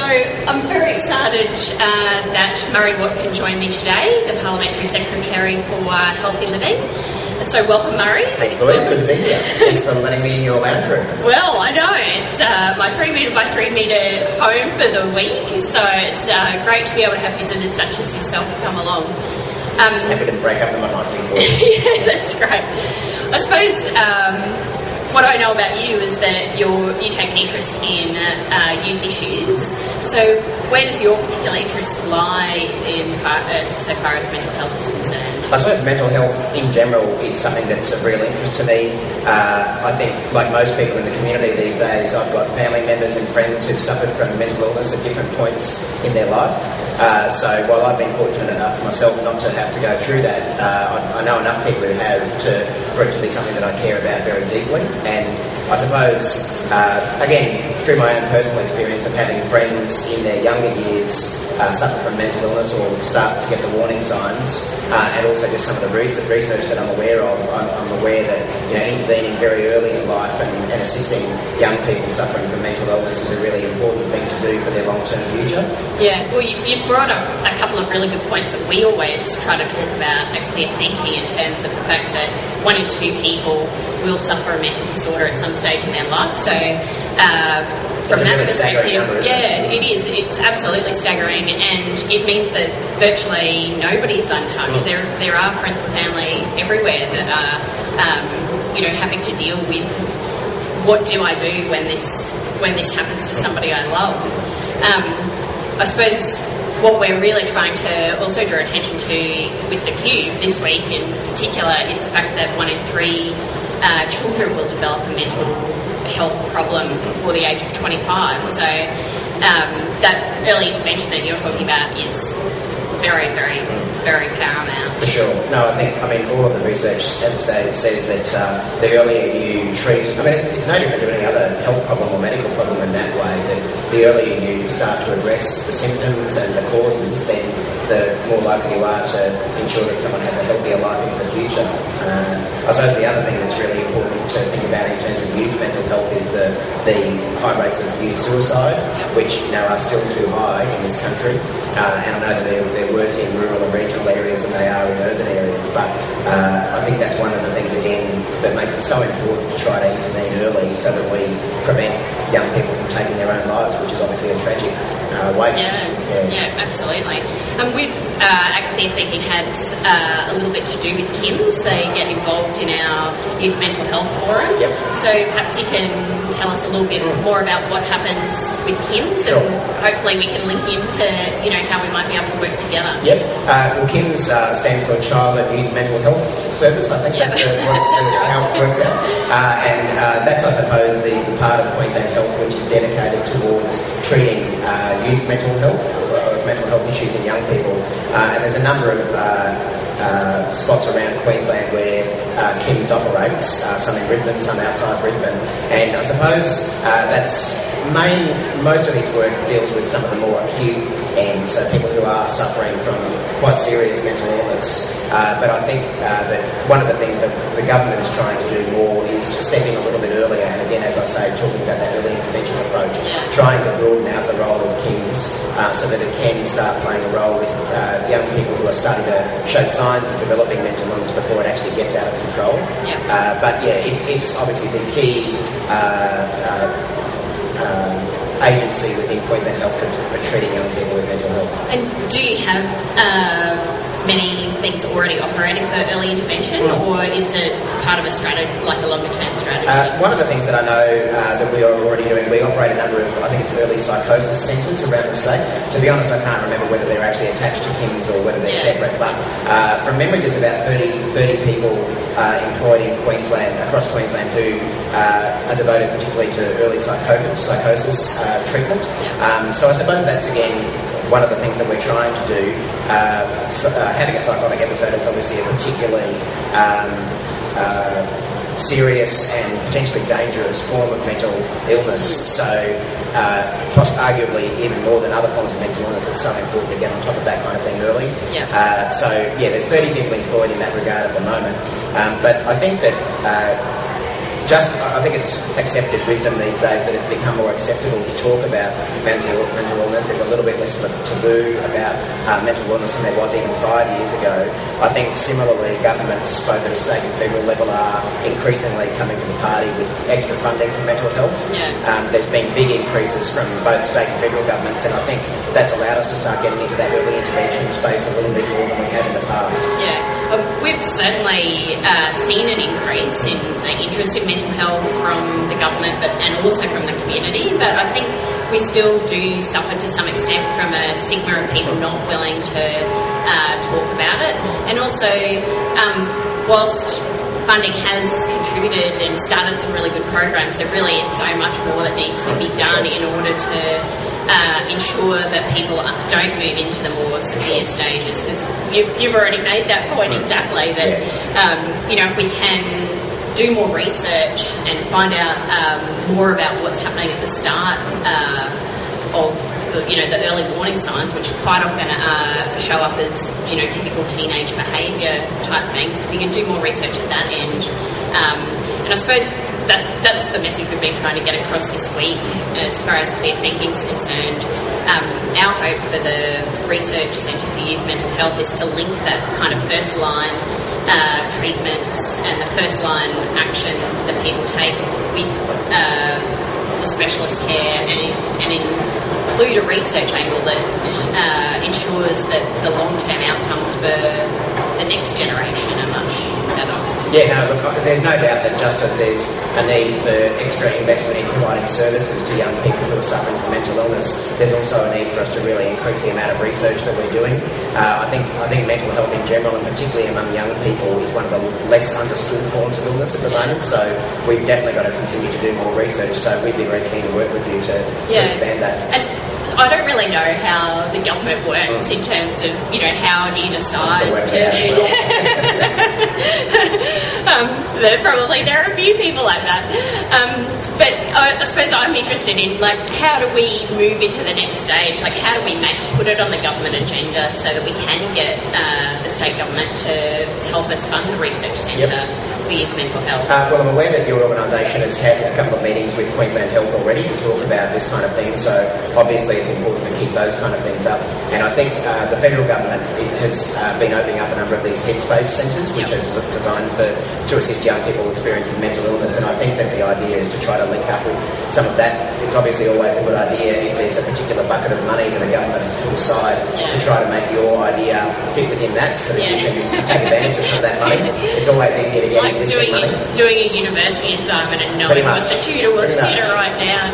I'm very excited that Murray Watt can join me today, the Parliamentary Secretary for Healthy Living. So welcome, Murray. Thanks, Louise. Good to be here. Thanks for letting me in your lounge room. Well, I know. It's my 3 metre by 3 metre home for the week, so it's great to be able to have visitors such as yourself come along. Happy to break up the monotony for you. Yeah, that's great. I suppose what I know about you is that you take an interest in youth issues. So where does your particular interest lie so far as mental health is concerned? I suppose mental health in general is something that's of real interest to me. I think, like most people in the community these days, I've got family members and friends who've suffered from mental illness at different points in their life. So while I've been fortunate enough myself not to have to go through that, I know enough people who have for it to be something that I care about very deeply. And I suppose, again, through my own personal experience of having friends in their younger years suffer from mental illness or start to get the warning signs, and also just some of the research that I'm aware of, I'm aware that intervening very early in life and assisting young people suffering from mental illness is a really important thing to do for their long-term future. Yeah, well, you've brought up a couple of really good points that we always try to talk about at Clear Thinking, in terms of the fact that 1 in 2 people will suffer a mental disorder at some stage in their life. So from that perspective, yeah, it is. It's absolutely staggering, and it means that virtually nobody is untouched. There are friends and family everywhere that are, having to deal with what do I do when this happens to somebody I love. I suppose what we're really trying to also draw attention to with the Cube this week in particular is the fact that 1 in 3 children will develop a mental health problem before the age of 25. So that early intervention that you're talking about is very, very, very paramount. For sure. No, I mean, all of the research, as I say, says that the earlier you treat, it's no different to any other health problem or medical problem in that way, that the earlier you start to address the symptoms and the causes, then the more likely you are to ensure that someone has a healthier life in the future. I suppose the other thing that's really important to think about in terms of youth mental health is the high rates of youth suicide, which are still too high in this country. And I know that they're worse in rural and regional areas than they are in urban areas, but I think that's one of the things, again, that makes it so important to try to intervene early so that we prevent young people from taking their own lives, which is obviously a tragic waste. Yeah, absolutely. We've actually thinking had a little bit to do with KIMS. They get involved in our Youth Mental Health Forum. Yep. So perhaps you can tell us a little bit more about what happens with KIMS, sure. And hopefully we can link into how we might be able to work together. Yep. Well, KIMS stands for Child and Youth Mental Health Service. I think that's how it works out. And that's, I suppose, the part of Queensland Health which is dedicated towards treating youth mental health or mental health issues in young people. And there's a number of spots around Queensland where KIMS operates, some in Brisbane, some outside Brisbane. And I suppose most of its work deals with some of the more acute ends, so people who are suffering from quite serious mental illness. But I think that one of the things that the government is trying to do more is to step in a little bit earlier, and again, as I say, talking about that early intervention approach, trying to broaden out the role of KIMS so that it can start playing a role with young people who are starting to show signs of developing mental illness before it actually gets out of control. But yeah, it's obviously the key agency within Queensland Health for treating young people with mental health. And do you have many things already operating for early intervention, or is it part of a strategy, like a longer-term strategy? One of the things that I know that we are already doing, we operate a number of, I think it's early psychosis centres around the state. To be honest, I can't remember whether they're actually attached to KIMS or whether they're separate, but from memory there's about 30 people employed in Queensland, across Queensland, who are devoted particularly to early psychosis treatment. So I suppose that's, again, one of the things that we're trying to do. Having a psychotic episode is obviously a particularly serious and potentially dangerous form of mental illness. So arguably even more than other forms of mental illness, it's so important to get on top of that kind of thing early. So there's 30 people employed in that regard at the moment. But I think that I think it's accepted wisdom these days that it's become more acceptable to talk about mental illness because there's a little bit less of a taboo about mental illness than there was even 5 years ago. I think similarly governments, both at a state and federal level, are increasingly coming to the party with extra funding for mental health. There's been big increases from both state and federal governments, and I think that's allowed us to start getting into that early intervention space a little bit more than we have in the past. We've certainly seen an increase in the interest in mental health from the government and also from the community, but I think we still do suffer to some extent from a stigma of people not willing to talk about it. And also, whilst funding has contributed and started some really good programs, there really is so much more that needs to be done in order to ensure that people don't move into the more severe stages. Because you've already made that point exactly, that if we can do more research and find out more about what's happening at the start of the early warning signs, which quite often show up as typical teenage behaviour type things. If we can do more research at that end, and I suppose that's the message we've been trying to get across this week as far as clear thinking is concerned. Our hope for the Research Centre for Youth Mental Health is to link that kind of first line treatments and the first line action that people take with the specialist care and include a research angle that ensures that the long-term outcomes for the next generation are much better. There's no doubt that just as there's a need for extra investment in providing services to young people who are suffering from mental illness, there's also a need for us to really increase the amount of research that we're doing. I think mental health in general, and particularly among young people, is one of the less understood forms of illness at the moment. So we've definitely got to continue to do more research. So we'd be very keen to work with you to expand that. And I don't really know how the government works in terms of, how do you decide to... there are a few people like that. But I suppose I'm interested in, how do we move into the next stage? How do we put it on the government agenda so that we can get the state government to help us fund the research centre for youth mental health? Well, I'm aware that your organisation has had a couple of meetings with Queensland Health already to talk about this kind of thing, so obviously it's important to keep those kind of things up. And I think the federal government has been opening up a number of these headspace centres, which are designed to assist young people experiencing mental illness, and I think that the idea is to try to link up with some of that. It's obviously always a good idea if there's a particular bucket of money that the government has put aside to try to make your idea fit within that so that you can take advantage of some of that money. It's always easier to get existing money. Doing a university assignment and knowing what the tutor wants you to write down.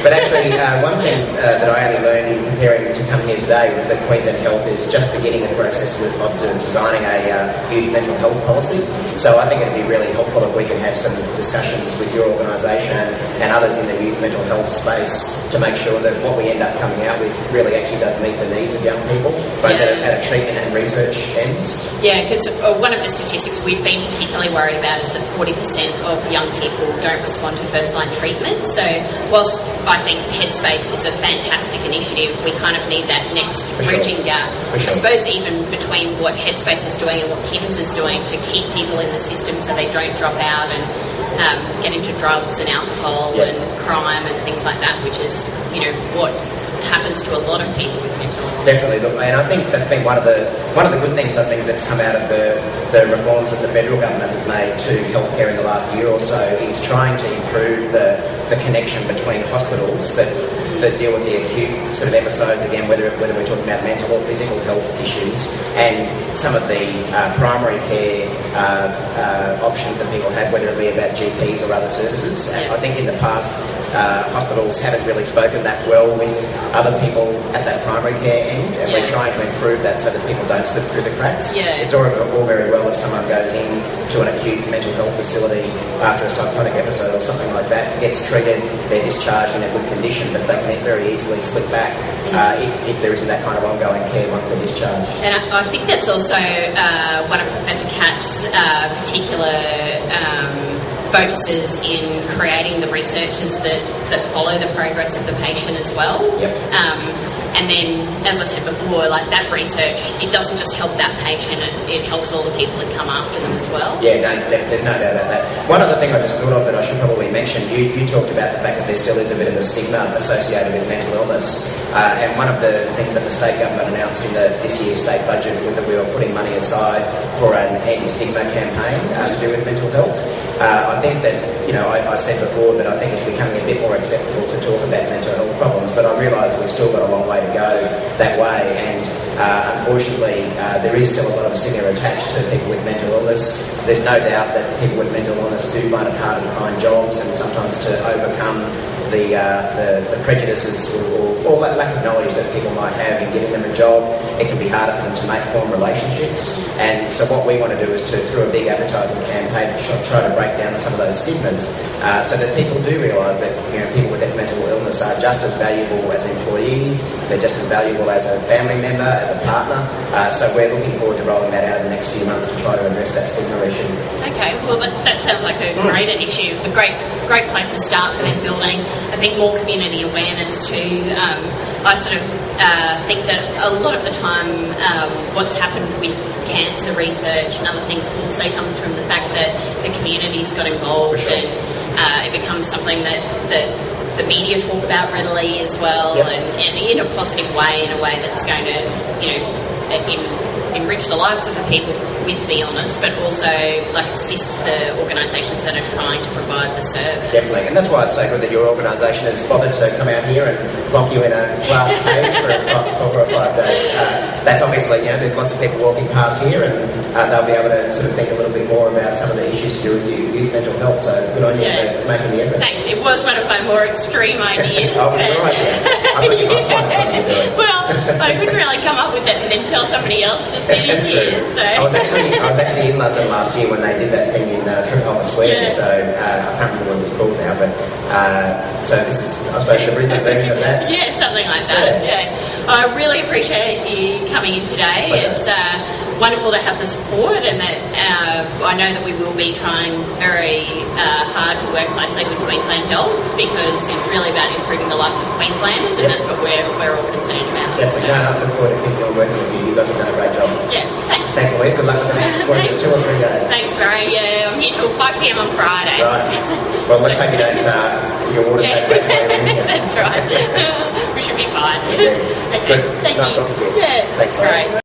But actually, one thing that I only learned in preparing to come here today was that Queensland Health is just beginning the process of designing a youth mental health policy. So I think it'd be really helpful if we could have some discussions with your organisation and others in the youth mental health space to make sure that what we end up coming out with really actually does meet the needs of young people, both at a treatment and research ends. Because one of the statistics we've been particularly worried about is that 40% of young people don't respond to first-line treatment. So whilst I think Headspace is a fantastic initiative, we kind of need that next bridging gap. I suppose even between what Headspace is doing and what Kim's is doing to keep people in the system so they don't drop out and get into drugs and alcohol and crime and things like that, which is, what happens to a lot of people with mental illness. Definitely, and I think that's been one of the good things I think that's come out of the reforms that the federal government has made to healthcare in the last year or so is trying to improve the connection between hospitals that deal with the acute sort of episodes, again, whether we're talking about mental or physical health issues, and some of the primary care options that people have, whether it be about GPs or other services. And I think in the past, hospitals haven't really spoken that well with other people at that primary care end, and we're trying to improve that so that people don't slip through the cracks. It's all very well if someone goes in to an acute mental health facility after a psychotic episode or something like that, gets treated, they're discharged in a good condition, but they can very easily slip back if there isn't that kind of ongoing care once they're discharged. And I think that's also one of Professor Katz's particular focuses in creating the researchers that follow the progress of the patient as well. And then, as I said before, like that research, it doesn't just help that patient, it helps all the people that come after them as well. Yeah, no, there's no doubt about that. One other thing I just thought of that I should probably mention, you talked about the fact that there still is a bit of a stigma associated with mental illness. And one of the things that the state government announced in this year's state budget was that we were putting money aside for an anti-stigma campaign to do with mental health. I think that, I said before that I think it's becoming a bit more acceptable to talk about mental health problems, but I realise we've still got a long way to go that way, and unfortunately there is still a lot of stigma attached to people with mental illness. There's no doubt that people with mental illness do find it hard to find jobs, and sometimes to overcome the prejudices or that lack of knowledge that people might have in getting them a job. It can be harder for them to form relationships, and so what we want to do is to, through a big advertising campaign, try to break down some of those stigmas so that people do realise that people with mental illness are just as valuable as employees, they're just as valuable as a family member, as a partner. So we're looking forward to rolling that out in the next few months to try to address that stigma issue. Okay, well that sounds like a great issue, a great place to start for that building. I think more community awareness too. I sort of think that a lot of the time what's happened with cancer research and other things also comes from the fact that the community's got involved. For sure. And it becomes something that the media talk about readily as well. Yep. and in a positive way, in a way that's going to enrich the lives of the people with the illness, but also assist the organisations that are trying to provide the service. Definitely, and that's why it's so good that your organisation has bothered to come out here and lock you in a glass cage for 4 or 5 days. That's obviously, there's lots of people walking past here, and they'll be able to sort of think a little bit more about some of the issues to do with youth mental health. So good on you for making the effort. Thanks. It was one of my more extreme ideas. Oh, right, yeah. I thought you must find something to do. Well, I couldn't really come up with it and then tell somebody else to sit in here. So I was actually in London last year when they did that thing in Trafalgar Square. So I can't remember what it was called now, but so this is, I suppose, the Brisbane version of that. Yeah, something like that. Yeah. I really appreciate you coming in today. Pleasure. It's wonderful to have the support, and that I know that we will be trying very hard to work closely with Queensland Health, because it's really about improving the lives of Queenslanders, and that's what we're all concerned about. Definitely. No, I look forward to keeping on working with you. You guys have done a great job. Yeah, thanks. Thanks, Louise. Good luck with the next 2 or 3 days. Thanks, Barry. Yeah, I'm here till 5 p.m. on Friday. Right. Well, let's hope you don't your water take back away. That's right. We should be fine. Yeah. Okay. Good. Thank Nice you. talking to you. Yeah, Thanks, that's great. Louise.